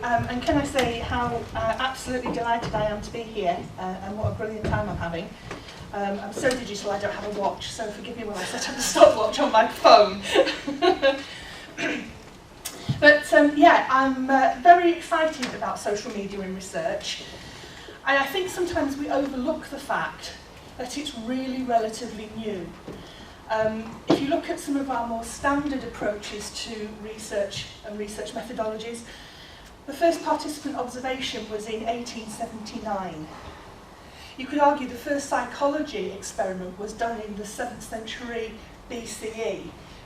and can I say how absolutely delighted I am to be here, and what a brilliant time I'm having. I'm so digital I don't have a watch, so forgive me when I set up the stopwatch on my phone. But yeah, I'm very excited about social media in research, and I think sometimes we overlook the fact that it's really relatively new. If you look at some of our more standard approaches to research and research methodologies, the first participant observation was in 1879. You could argue the first psychology experiment was done in the 7th century BCE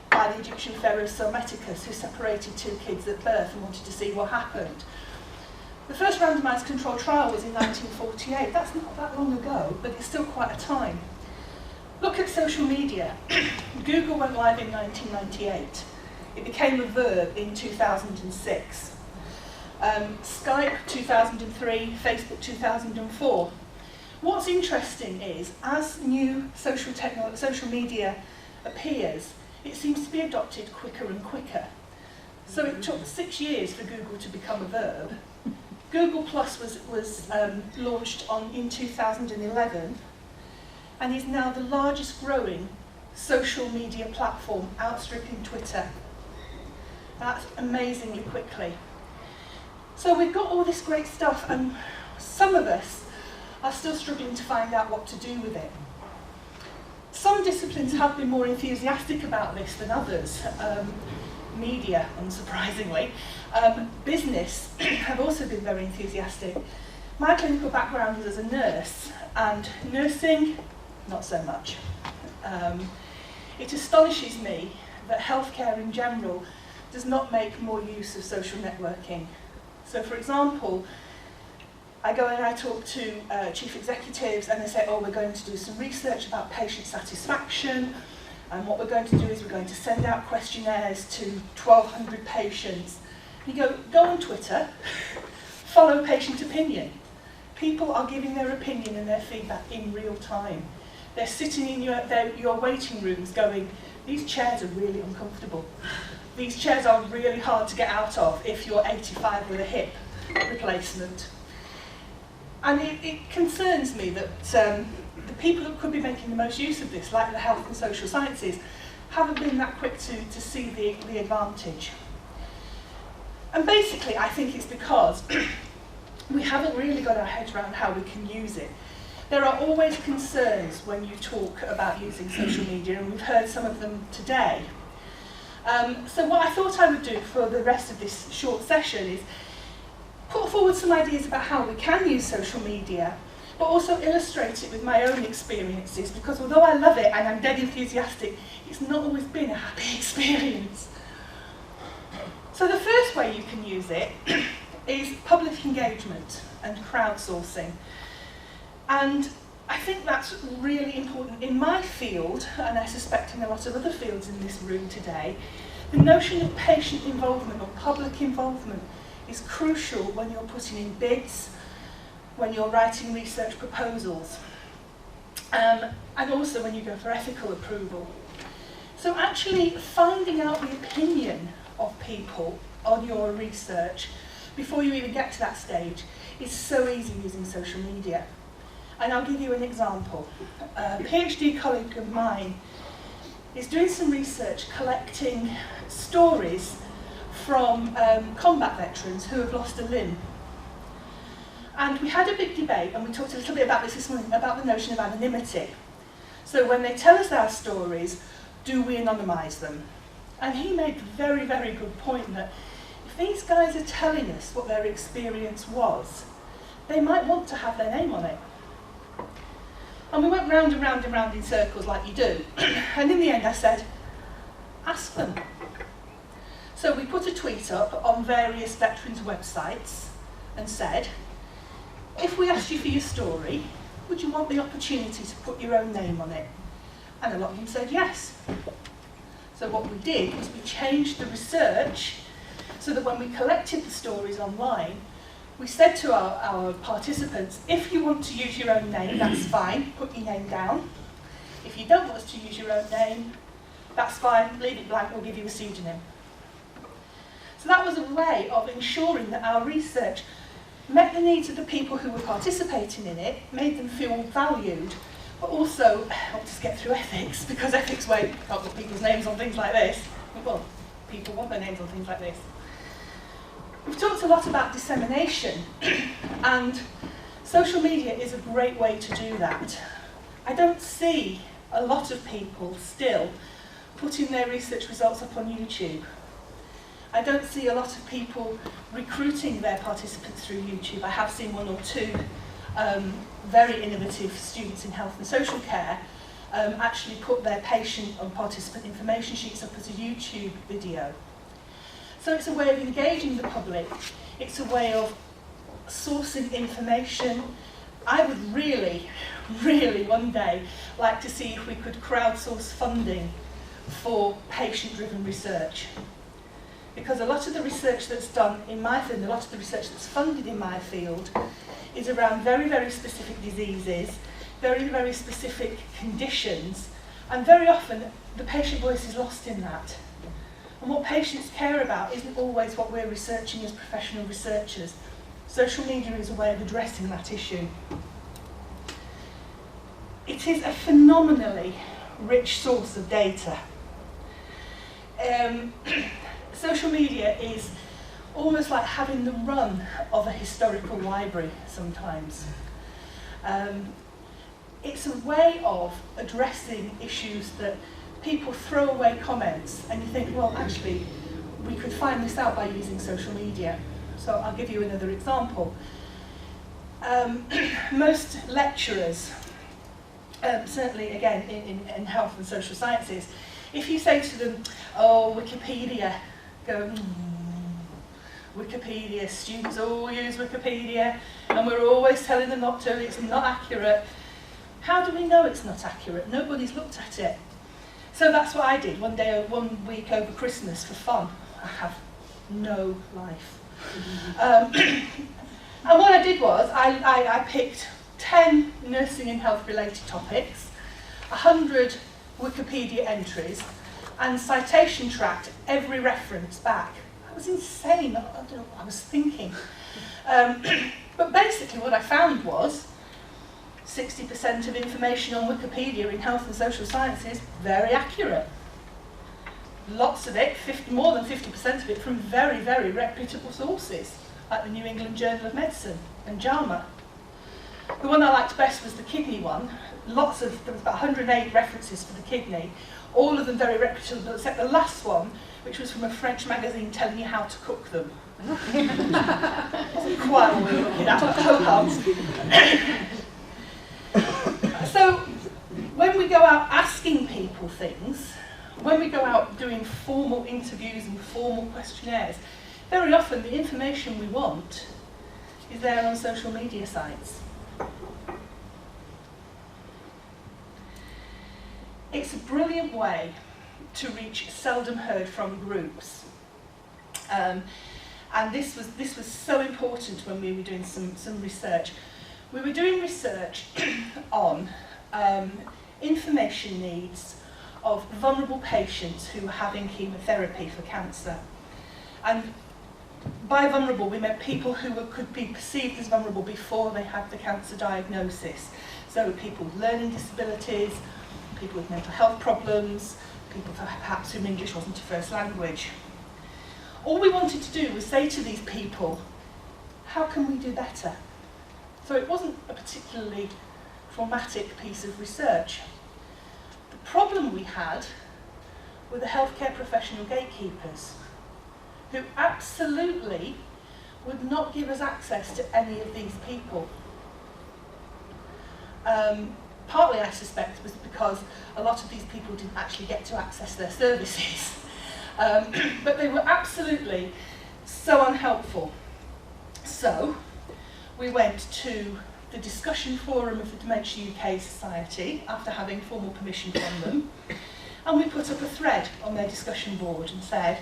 by the Egyptian pharaoh Psammetichus, who separated two kids at birth and wanted to see what happened. The first randomized controlled trial was in 1948. That's not that long ago, but it's still quite a time. Look at social media. Google went live in 1998. It became a verb in 2006. Skype 2003, Facebook 2004. What's interesting is, as new social media appears, it seems to be adopted quicker and quicker. So it took 6 years for Google to become a verb. Google Plus was launched in 2011 and is now the largest growing social media platform, outstripping Twitter. That's amazingly quickly. So we've got all this great stuff, and some of us are still struggling to find out what to do with it. Some disciplines have been more enthusiastic about this than others. Media, unsurprisingly. Business have also been very enthusiastic. My clinical background is as a nurse, and nursing, not so much. It astonishes me that healthcare in general does not make more use of social networking. So for example, I go and I talk to chief executives and they say, oh, we're going to do some research about patient satisfaction, and what we're going to do is we're going to send out questionnaires to 1,200 patients. You go on Twitter, follow patient opinion. People are giving their opinion and their feedback in real time. They're sitting in your waiting rooms going, these chairs are really uncomfortable. These chairs are really hard to get out of if you're 85 with a hip replacement. And it concerns me that the people that could be making the most use of this, like the health and social sciences, haven't been that quick to see the advantage. And basically, I think it's because we haven't really got our heads around how we can use it. There are always concerns when you talk about using social media, and we've heard some of them today. So what I thought I would do for the rest of this short session is put forward some ideas about how we can use social media, but also illustrate it with my own experiences, because although I love it and I'm dead enthusiastic, it's not always been a happy experience. So the first way you can use it is public engagement and crowdsourcing. And I think that's really important in my field, and I suspect in a lot of other fields in this room today. The notion of patient involvement or public involvement is crucial when you're putting in bids, when you're writing research proposals, and also when you go for ethical approval. So actually finding out the opinion of people on your research before you even get to that stage is so easy using social media. And I'll give you an example. A PhD colleague of mine is doing some research collecting stories from combat veterans who have lost a limb. And we had a big debate, and we talked a little bit about this morning, about the notion of anonymity. So when they tell us our stories, do we anonymise them? And he made a very, very good point that if these guys are telling us what their experience was, they might want to have their name on it. And we went round and round and round in circles like you do. And in the end I said, ask them. So we put a tweet up on various veterans' websites and said, if we asked you for your story, would you want the opportunity to put your own name on it? And a lot of them said yes. So what we did was we changed the research so that when we collected the stories online, we said to our participants, if you want to use your own name, that's fine, put your name down. If you don't want us to use your own name, that's fine, leave it blank, we'll give you a pseudonym. So that was a way of ensuring that our research met the needs of the people who were participating in it, made them feel valued, but also helped us get through ethics, because ethics way you can't put people's names on things like this. Well, people want their names on things like this. We've talked a lot about dissemination, and social media is a great way to do that. I don't see a lot of people still putting their research results up on YouTube. I don't see a lot of people recruiting their participants through YouTube. I have seen one or two very innovative students in health and social care actually put their patient and participant information sheets up as a YouTube video. So it's a way of engaging the public. It's a way of sourcing information. I would really, really one day like to see if we could crowdsource funding for patient-driven research. Because a lot of the research that's done in my field, a lot of the research that's funded in my field, is around very, very specific diseases, very, very specific conditions, and very often the patient voice is lost in that. And what patients care about isn't always what we're researching as professional researchers. Social media is a way of addressing that issue. It is a phenomenally rich source of data. Social media is almost like having the run of a historical library sometimes. It's a way of addressing issues that people throw away comments and you think, well, actually, we could find this out by using social media. So I'll give you another example. Most lecturers, certainly again in health and social sciences, if you say to them, oh, Wikipedia, go, Wikipedia, students all use Wikipedia, and we're always telling them not to, it's not accurate. How do we know it's not accurate? Nobody's looked at it. So that's what I did one week over Christmas for fun. I have no life. And what I did was, I picked 10 nursing and health related topics, 100 Wikipedia entries, and citation tracked every reference back. That was insane. I don't know what I was thinking. But basically what I found was 60% of information on Wikipedia in health and social sciences, very accurate. Lots of it, more than 50% of it, from very, very reputable sources, like the New England Journal of Medicine and JAMA. The one I liked best was the kidney one. There was about 108 references for the kidney, all of them very reputable, except the last one, which was from a French magazine telling you how to cook them. Wasn't quite what we were looking at, but ho-hum. So, when we go out asking people things, when we go out doing formal interviews and formal questionnaires, very often the information we want is there on social media sites. It's a brilliant way to reach seldom heard from groups. And this was so important when we were doing some research. We were doing research on information needs of vulnerable patients who were having chemotherapy for cancer. And by vulnerable, we meant people who could be perceived as vulnerable before they had the cancer diagnosis. So people with learning disabilities, people with mental health problems, people perhaps whom English wasn't a first language. All we wanted to do was say to these people, how can we do better? So it wasn't a particularly traumatic piece of research. The problem we had were the healthcare professional gatekeepers, who absolutely would not give us access to any of these people. Partly, I suspect, was because a lot of these people didn't actually get to access their services. But they were absolutely so unhelpful. So, we went to the discussion forum of the Dementia UK Society, after having formal permission from them, and we put up a thread on their discussion board and said,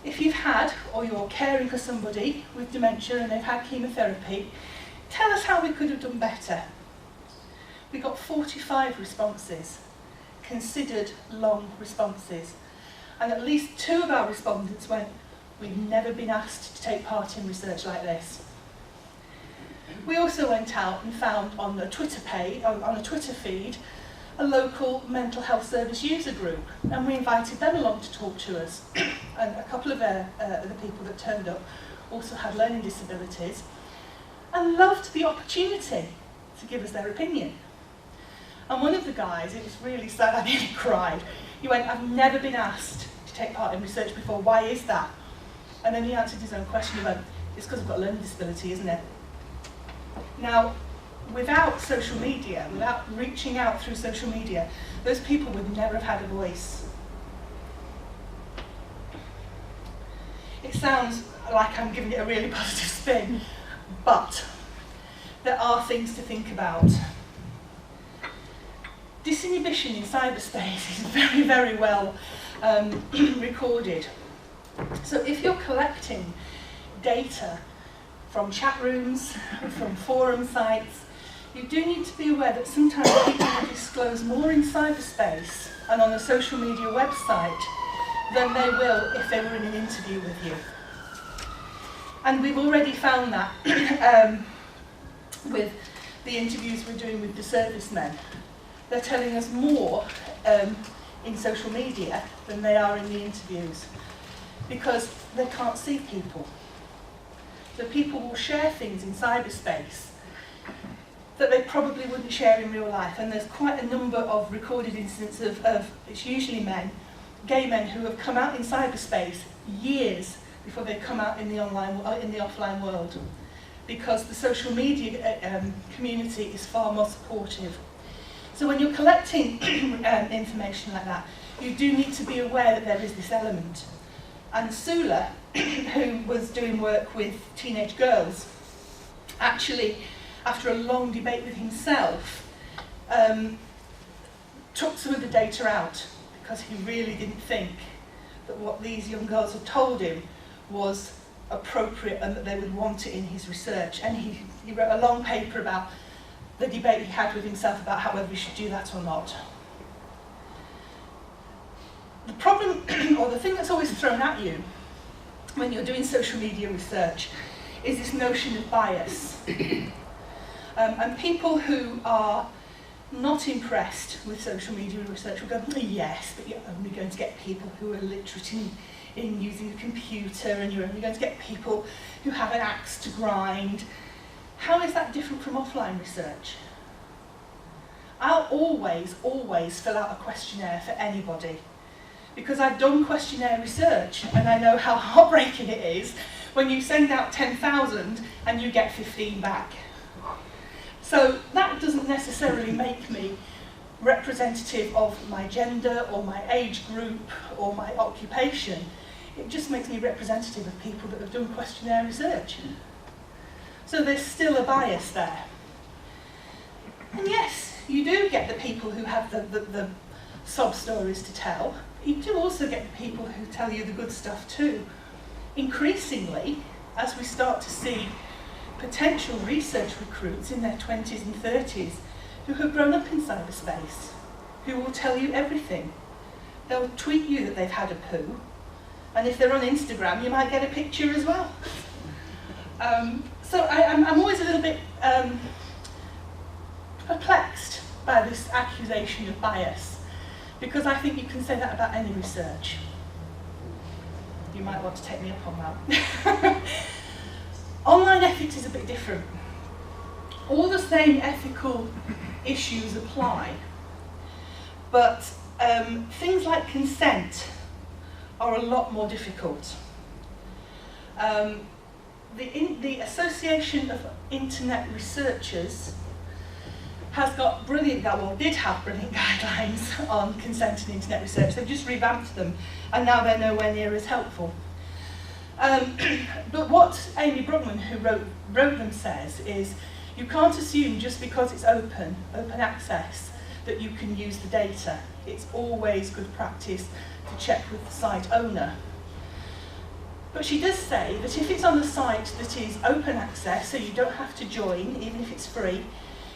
if you've had, or you're caring for somebody with dementia and they've had chemotherapy, tell us how we could have done better. We got 45 responses, considered long responses, and at least 2 of our respondents went, We've never been asked to take part in research like this. We also went out and found on a Twitter page, on a Twitter feed, a local mental health service user group, and we invited them along to talk to us. And a couple of the people that turned up also had learning disabilities and loved the opportunity to give us their opinion. And one of the guys, it was really sad, I nearly cried. He went, "I've never been asked to take part in research before, why is that?" And then he answered his own question, he went, "It's because I've got a learning disability, isn't it?" Now, without social media, without reaching out through social media, those people would never have had a voice. It sounds like I'm giving it a really positive spin, but there are things to think about. Disinhibition in cyberspace is very, very well recorded. So if you're collecting data from chat rooms, from forum sites, you do need to be aware that sometimes people will disclose more in cyberspace and on a social media website than they will if they were in an interview with you. And we've already found that with the interviews we're doing with the servicemen. They're telling us more in social media than they are in the interviews because they can't see people. So people will share things in cyberspace that they probably wouldn't share in real life, and there's quite a number of recorded incidents of it's usually men, gay men, who have come out in cyberspace years before they come out in the offline world, because the social media community is far more supportive. So when you're collecting information like that, you do need to be aware that there is this element. And Sula, who was doing work with teenage girls, actually, after a long debate with himself, took some of the data out because he really didn't think that what these young girls had told him was appropriate and that they would want it in his research. And he wrote a long paper about the debate he had with himself about how whether we should do that or not. The problem, or the thing that's always thrown at you when you're doing social media research, is this notion of bias. And people who are not impressed with social media research will go, yes, but you're only going to get people who are literate in using a computer, and you're only going to get people who have an axe to grind. How is that different from offline research? I'll always fill out a questionnaire for anybody, because I've done questionnaire research and I know how heartbreaking it is when you send out 10,000 and you get 15 back. So that doesn't necessarily make me representative of my gender or my age group or my occupation. It just makes me representative of people that have done questionnaire research. So there's still a bias there. And yes, you do get the people who have the sob stories to tell. You do also get the people who tell you the good stuff too. Increasingly, as we start to see potential research recruits in their 20s and 30s who have grown up in cyberspace, who will tell you everything. They'll tweet you that they've had a poo, and if they're on Instagram, you might get a picture as well. So I'm always a little bit perplexed by this accusation of bias, because I think you can say that about any research. You might want to take me up on that. Online ethics is a bit different. All the same ethical issues apply, but things like consent are a lot more difficult. The Association of Internet Researchers has got brilliant, well, did have brilliant guidelines on consent in internet research. They've just revamped them, and now they're nowhere near as helpful. But what Amy Brookman, who wrote them, says is you can't assume just because it's open access, that you can use the data. It's always good practice to check with the site owner. But she does say that if it's on a site that is open access, so you don't have to join, even if it's free,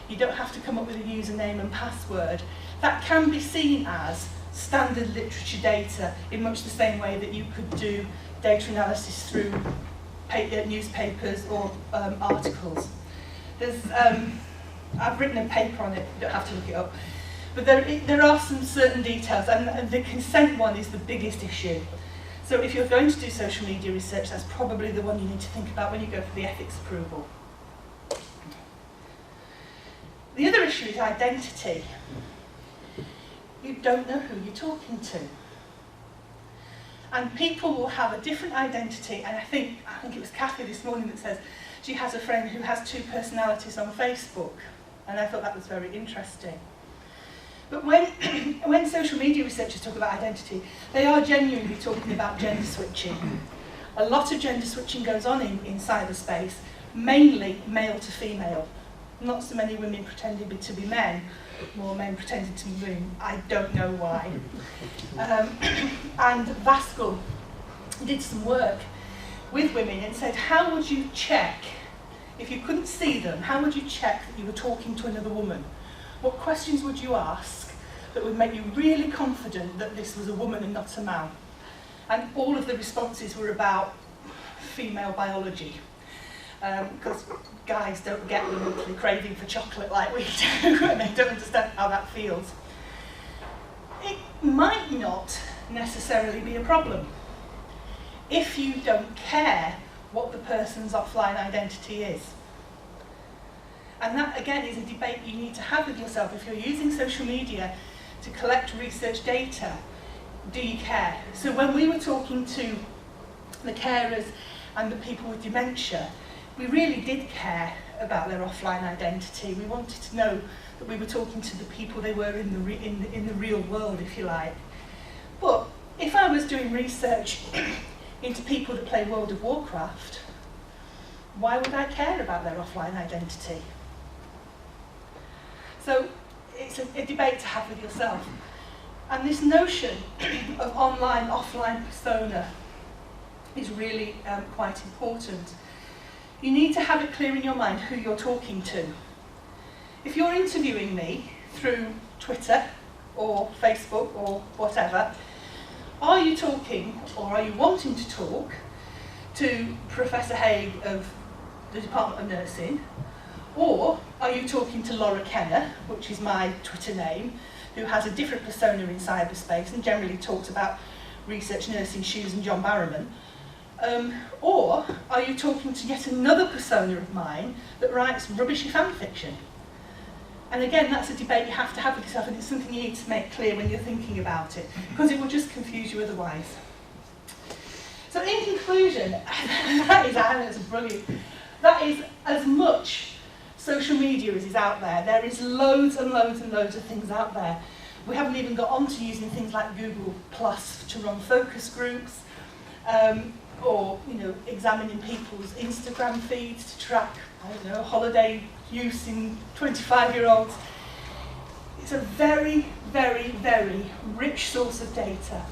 you don't have to come up with a username and password, that can be seen as standard literature data in much the same way that you could do data analysis through newspapers or articles. I've written a paper on it, you don't have to look it up, but there are some certain details, and the consent one is the biggest issue. So if you're going to do social media research, that's probably the one you need to think about when you go for the ethics approval. The other issue is identity. You don't know who you're talking to. And people will have a different identity, and I think it was Kathy this morning that says she has a friend who has 2 personalities on Facebook, and I thought that was very interesting. But when social media researchers talk about identity, they are genuinely talking about gender switching. A lot of gender switching goes on in cyberspace, mainly male to female. Not so many women pretending to be men, more men pretending to be women. I don't know why. And Vaskell did some work with women and said, how would you check, if you couldn't see them, how would you check that you were talking to another woman? What questions would you ask that would make you really confident that this was a woman and not a man? And all of the responses were about female biology. Because guys don't get the monthly craving for chocolate like we do, and they don't understand how that feels. It might not necessarily be a problem if you don't care what the person's offline identity is. And that, again, is a debate you need to have with yourself. If you're using social media to collect research data, do you care? So when we were talking to the carers and the people with dementia, we really did care about their offline identity. We wanted to know that we were talking to the people they were in the real world, if you like. But if I was doing research into people that play World of Warcraft, why would I care about their offline identity? So it's a debate to have with yourself. And this notion of online, offline persona is really quite important. You need to have it clear in your mind who you're talking to. If you're interviewing me through Twitter or Facebook or whatever, are you talking, or are you wanting to talk, to Professor Haigh of the Department of Nursing, or are you talking to Laura Kenner, which is my Twitter name, who has a different persona in cyberspace and generally talks about research, nursing, shoes and John Barrowman? Or are you talking to yet another persona of mine that writes rubbishy fan fiction? And again, that's a debate you have to have with yourself, and it's something you need to make clear when you're thinking about it, because it will just confuse you otherwise. So in conclusion, that is as much social media as is out there. There is loads and loads and loads of things out there. We haven't even got on to using things like Google Plus to run focus groups, or examining people's Instagram feeds to track, holiday use in 25-year-olds. It's a very, very, very rich source of data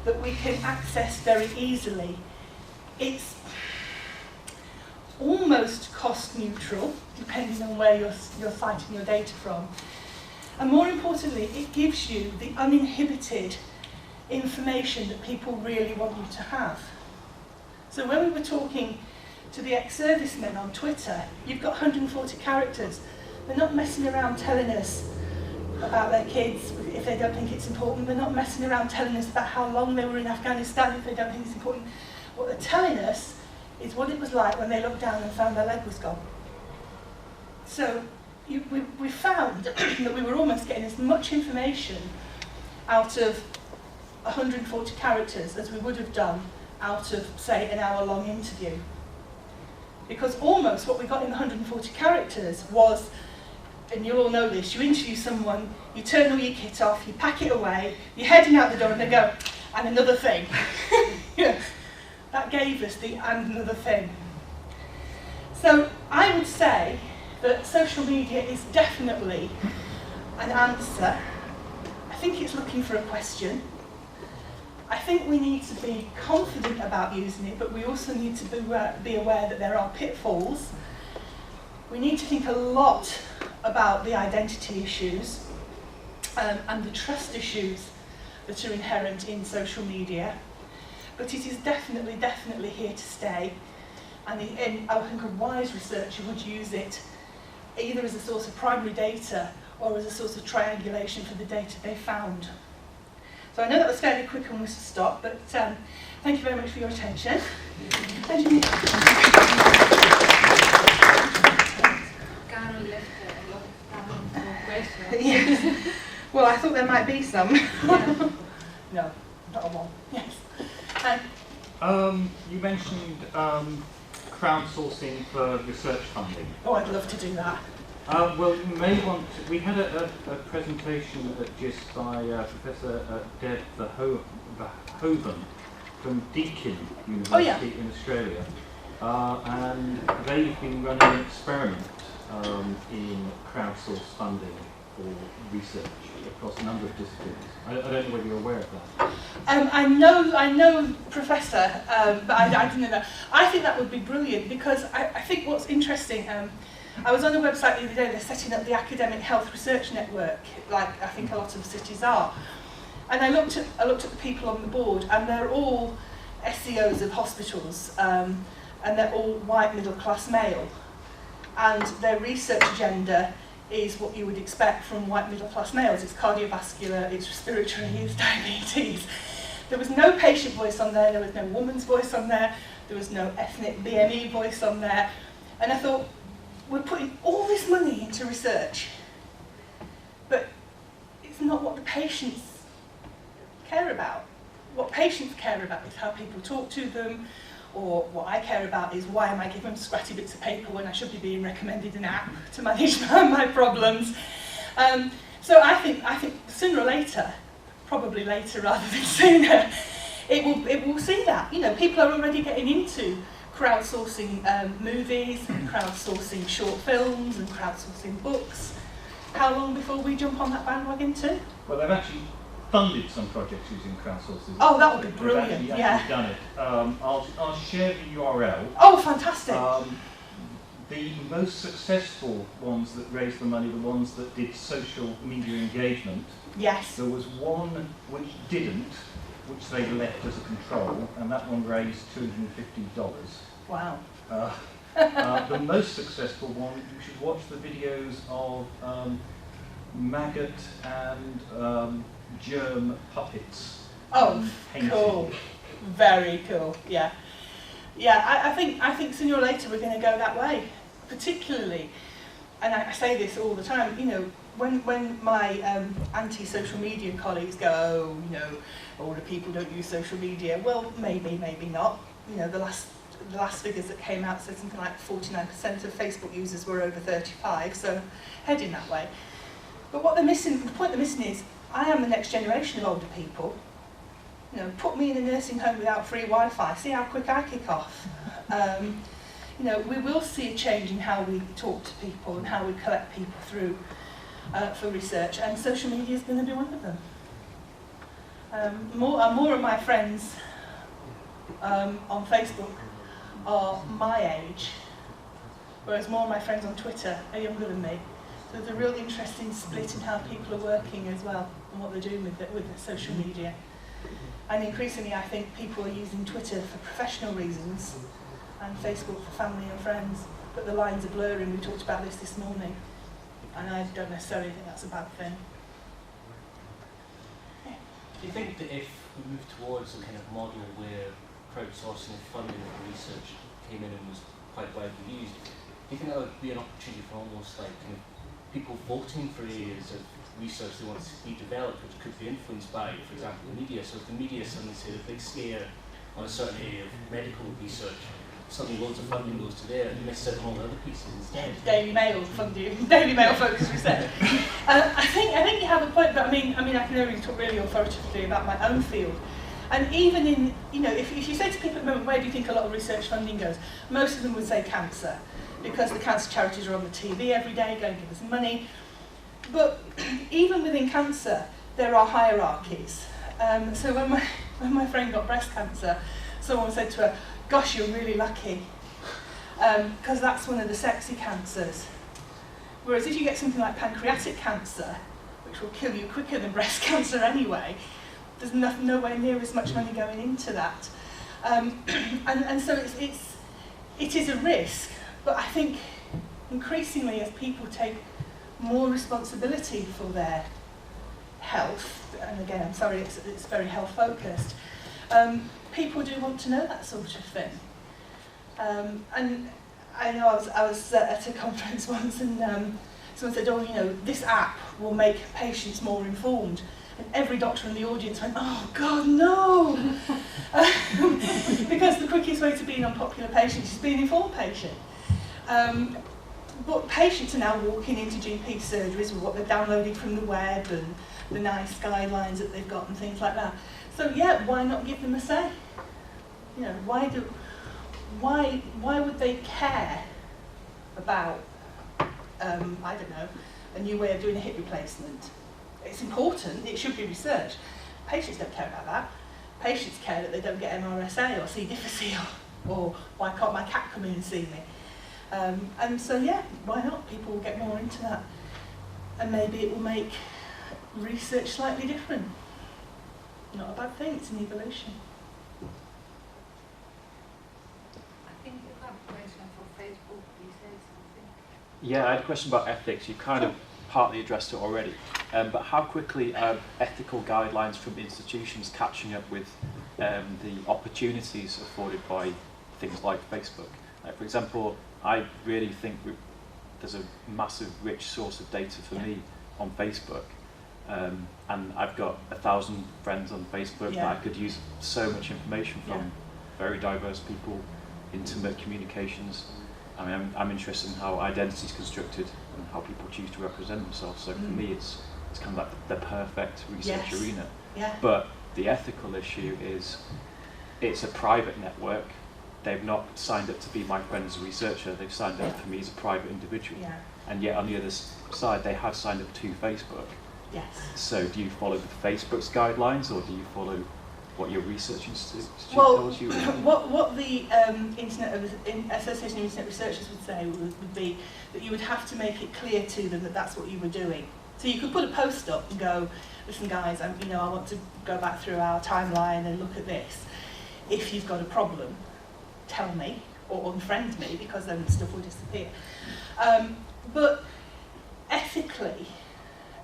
that we can access very easily. It's almost cost neutral, depending on where you're citing your data from. And more importantly, it gives you the uninhibited information that people really want you to have. So when we were talking to the ex-servicemen on Twitter, you've got 140 characters. They're not messing around telling us about their kids if they don't think it's important. They're not messing around telling us about how long they were in Afghanistan if they don't think it's important. What they're telling us is what it was like when they looked down and found their leg was gone. So we found that we were almost getting as much information out of 140 characters as we would have done out of, say, an hour-long interview. Because almost what we got in the 140 characters was, and you'll all know this, you interview someone, you turn all your kit off, you pack it away, you're heading out the door and they go, and another thing. That gave us the and another thing. So I would say that social media is definitely an answer. I think it's looking for a question. I think we need to be confident about using it, but we also need to be aware that there are pitfalls. We need to think a lot about the identity issues and the trust issues that are inherent in social media, but it is definitely here to stay. And I think a wise researcher would use it either as a source of primary data or as a source of triangulation for the data they found. So I know that was fairly quick and was to stop, but thank you very much for your attention. Karen left a lot of time for questions. Yes. Well, I thought there might be some. Yeah. No, not a one. Yes. You mentioned crowdsourcing for research funding. Oh, I'd love to do that. Well, you may want to, we had a presentation at GIST by Professor Deb Verhoeven from Deakin University in Australia. And they've been running an experiment in crowdsourced funding for research across a number of disciplines. I don't know whether you're aware of that. I know Professor, but I didn't know that. I think that would be brilliant because I think what's interesting, I was on the website the other day, they're setting up the Academic Health Research Network, like I think a lot of cities are. And I looked at the people on the board, and they're all SEOs of hospitals, and they're all white middle class male. And their research agenda is what you would expect from white middle class males. It's cardiovascular, it's respiratory, it's diabetes. There was no patient voice on there was no woman's voice on there was no ethnic BME voice on there. And I thought, we're putting all this money into research, but it's not what the patients care about. What patients care about is how people talk to them, or what I care about is why am I giving them scratty bits of paper when I should be being recommended an app to manage my problems. So I think sooner or later, probably later rather than sooner, it will see that. You know, people are already getting into crowdsourcing movies, and crowdsourcing short films, and crowdsourcing books. How long before we jump on that bandwagon too? Well, they've actually funded some projects using crowdsourcing. Oh, that would be brilliant. They've actually done it. I'll share the URL. Oh, fantastic. The most successful ones that raised the money, the ones that did social media engagement. Yes. There was one which didn't, which they left as a control, and that one raised $250. Wow. The most successful one, you should watch the videos of maggot and germ puppets. Oh, painting. cool. Very cool. Yeah. Yeah, I think sooner or later we're going to go that way. Particularly, and I say this all the time, you know, when my anti-social media colleagues go, oh, you know, older people don't use social media. Well, maybe not. You know, the last figures that came out said something like 49% of Facebook users were over 35, so heading that way. But what they're missing, the point they're missing is, I am the next generation of older people. You know, put me in a nursing home without free Wi-Fi, see how quick I kick off. You know, we will see a change in how we talk to people and how we collect people through for research, and social media is going to be one of them. More of my friends on Facebook are my age, whereas more of my friends on Twitter are younger than me. So there's a real interesting split in how people are working as well, and what they're doing with the social media. And increasingly, I think people are using Twitter for professional reasons and Facebook for family and friends, but the lines are blurring. We talked about this morning, and I don't necessarily think that's a bad thing. Yeah. Do you think that if we move towards a kind of model where crowdsourcing and funding of research came in and was quite widely used, do you think that would be an opportunity for almost like kind of people voting for areas of research they want to be developed, which could be influenced by, for example, the media? So if the media suddenly say a big scare on a certain area of medical research, suddenly loads of funding goes to there and miss out on all the other pieces instead. Daily Mail funding, Daily Mail focused research. I think you have a point, but I mean I can only talk really authoritatively about my own field. And even in, you know, if you say to people at the moment, where do you think a lot of research funding goes? Most of them would say cancer, because the cancer charities are on the TV every day, going to give us money. But even within cancer, there are hierarchies. So when my friend got breast cancer, someone said to her, gosh, you're really lucky, because that's one of the sexy cancers. Whereas if you get something like pancreatic cancer, which will kill you quicker than breast cancer anyway, there's nowhere near as much money going into that. And so it is a risk, but I think increasingly as people take more responsibility for their health, and again, I'm sorry, it's very health focused, people do want to know that sort of thing. And I know I was at a conference once, and someone said, oh, you know, this app will make patients more informed. And every doctor in the audience went, oh God, no! Because the quickest way to be an unpopular patient is to be an informed patient. But patients are now walking into GP surgeries with what they've downloaded from the web and the nice guidelines that they've got and things like that. So yeah, why not give them a say? You know, why would they care about, I don't know, a new way of doing a hip replacement? It's important, it should be researched. Patients don't care about that. Patients care that they don't get MRSA or C. difficile, or why can't my cat come in and see me? And so yeah, why not? People will get more into that. And maybe it will make research slightly different. Not a bad thing, it's an evolution. I think you have a question for Facebook. You said something. Yeah, I had a question about ethics. You kind of partly addressed it already. But how quickly are ethical guidelines from institutions catching up with the opportunities afforded by things like Facebook? Like, for example, I really think there's a massive, rich source of data for me on Facebook. And I've got 1,000 friends on Facebook that I could use so much information from very diverse people, intimate communications. I mean, I'm interested in how identity is constructed and how people choose to represent themselves. So for me, it's kind of like the perfect research arena. Yeah. But the ethical issue is it's a private network. They've not signed up to be my friend as a researcher. They've signed up for me as a private individual. Yeah. And yet on the other side, they have signed up to Facebook. Yes. So do you follow Facebook's guidelines, or do you follow what your research institute tells you? What the Association of Internet Researchers would say would be that you would have to make it clear to them that that's what you were doing. So you could put a post up and go, listen guys, I want to go back through our timeline and look at this. If you've got a problem, tell me or unfriend me, because then stuff will disappear. But ethically,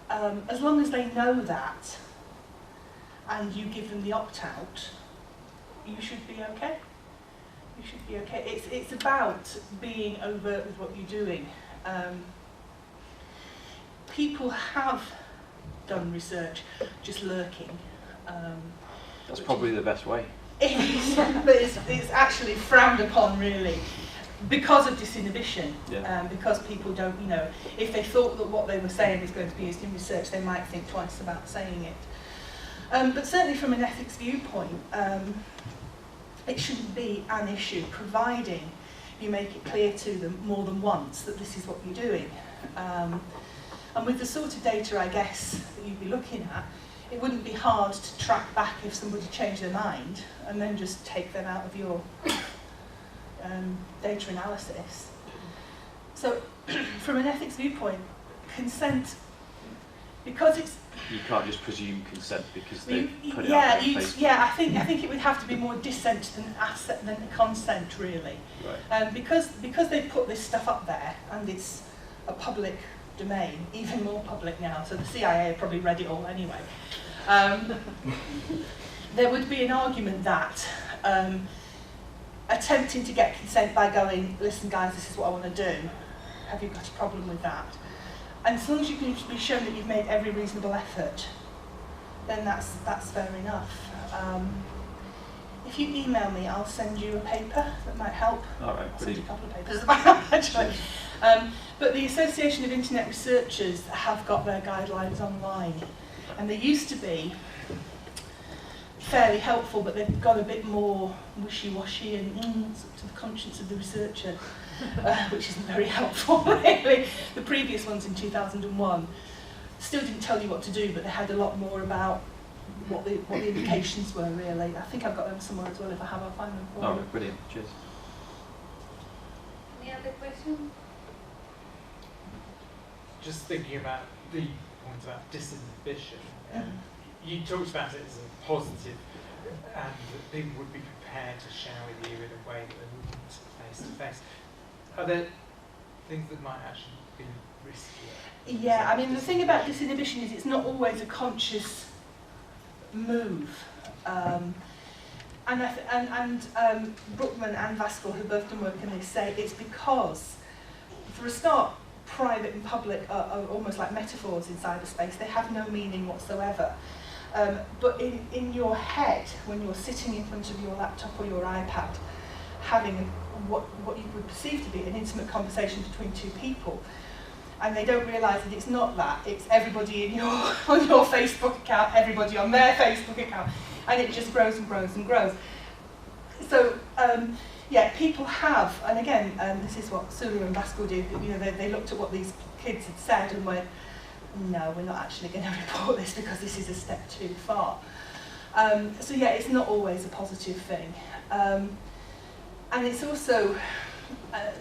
as long as they know that and you give them the opt-out, you should be okay. You should be okay. It's about being overt with what you're doing. People have done research just lurking. That's probably the best way. It is, but it's actually frowned upon, really, because of disinhibition. Because people don't, if they thought that what they were saying was going to be used in research, they might think twice about saying it. But certainly from an ethics viewpoint, it shouldn't be an issue, providing you make it clear to them more than once that this is what you're doing. And with the sort of data, I guess, that you'd be looking at, it wouldn't be hard to track back if somebody changed their mind and then just take them out of your data analysis. So from an ethics viewpoint, consent, because it's... You can't just presume consent because they put it out on Facebook. I think it would have to be more dissent than consent, really. Right. Because they put this stuff up there and it's a public domain, even more public now, so the CIA have probably read it all anyway. There would be an argument that attempting to get consent by going, listen guys, this is what I want to do, have you got a problem with that? And as long as you can be shown that you've made every reasonable effort, then that's fair enough. If you email me, I'll send you a paper that might help. All right, I'll send you a couple of papers that might help, actually. But the Association of Internet Researchers have got their guidelines online, and they used to be fairly helpful, but they've got a bit more wishy-washy and it's up to the conscience of the researcher, which isn't very helpful, really. The previous ones in 2001 still didn't tell you what to do, but they had a lot more about what the indications were, really. I think I've got them somewhere as well. If I have, I'll find them for you. Oh, brilliant. Cheers. Any other questions? Just thinking about the point about disinhibition, you talked about it as a positive, and that people would be prepared to share with you in a way that they wouldn't face to face. Are there things that might actually be riskier? Yeah, I mean, the thing about disinhibition is it's not always a conscious move. Brookman and Vaskell, who both done work, and they say it's because, for a start, private and public are almost like metaphors in cyberspace. They have no meaning whatsoever. But in your head, when you're sitting in front of your laptop or your iPad, having what you would perceive to be an intimate conversation between two people, and they don't realise that it's not that. It's everybody in on your Facebook account, everybody on their Facebook account, and it just grows and grows and grows. So yeah, people have, and again, this is what Sulu and Vaskell did. You know, they looked at what these kids had said and went, no, we're not actually going to report this because this is a step too far. So yeah, it's not always a positive thing. And it's also,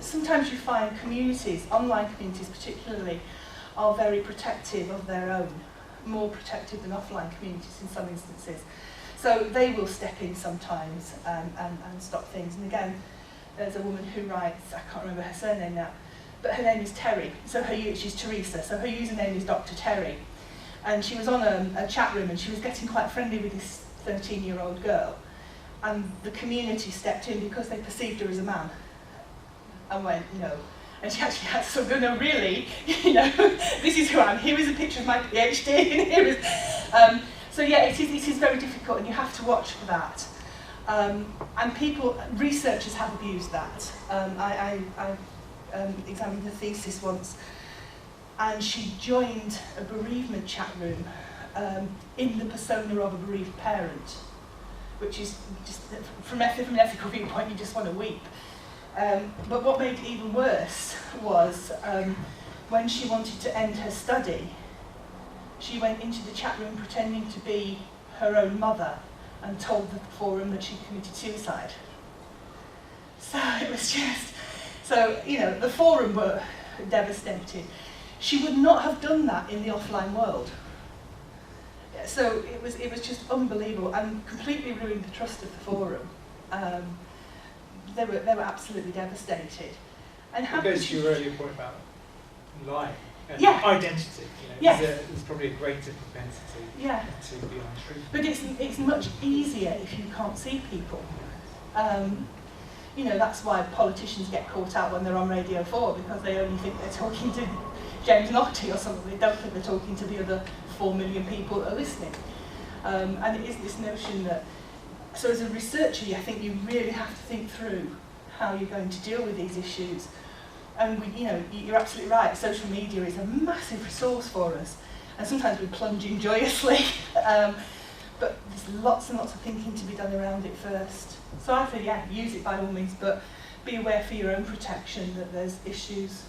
sometimes you find communities, online communities particularly, are very protective of their own, more protective than offline communities in some instances. So they will step in sometimes and stop things. And again, there's a woman who writes, I can't remember her surname now, but her name is Terry. So she's Teresa, so her username is Dr. Terry. And she was on a chat room and she was getting quite friendly with this 13-year-old girl. And the community stepped in because they perceived her as a man. And went, no. And she actually had to sort of go, no, really? You know, this is who I am. Here is a picture of my PhD. And here is... so yeah, it is very difficult, and you have to watch for that. And researchers have abused that. I examined a thesis once, and she joined a bereavement chat room in the persona of a bereaved parent, which is just, from an ethical viewpoint, you just want to weep. But what made it even worse was when she wanted to end her study, she went into the chat room pretending to be her own mother and told the forum that she'd committed suicide. So it was just, so, you know, the forum were devastated. She would not have done that in the offline world. So it was just unbelievable and completely ruined the trust of the forum. They were absolutely devastated. And how goes to your earlier point about lying and yeah. identity. You know, Yes. There's probably a greater propensity yeah. to be untruthful. But it's much easier if you can't see people. You know, that's why politicians get caught out when they're on Radio 4, because they only think they're talking to James Lottie or something. They don't think they're talking to the other 4 million people that are listening. And it is this notion that, so as a researcher, I think you really have to think through how you're going to deal with these issues. And you know, you're absolutely right, social media is a massive resource for us. And sometimes we plunge in joyously. But there's lots and lots of thinking to be done around it first. So I think, yeah, use it by all means, but be aware for your own protection that there's issues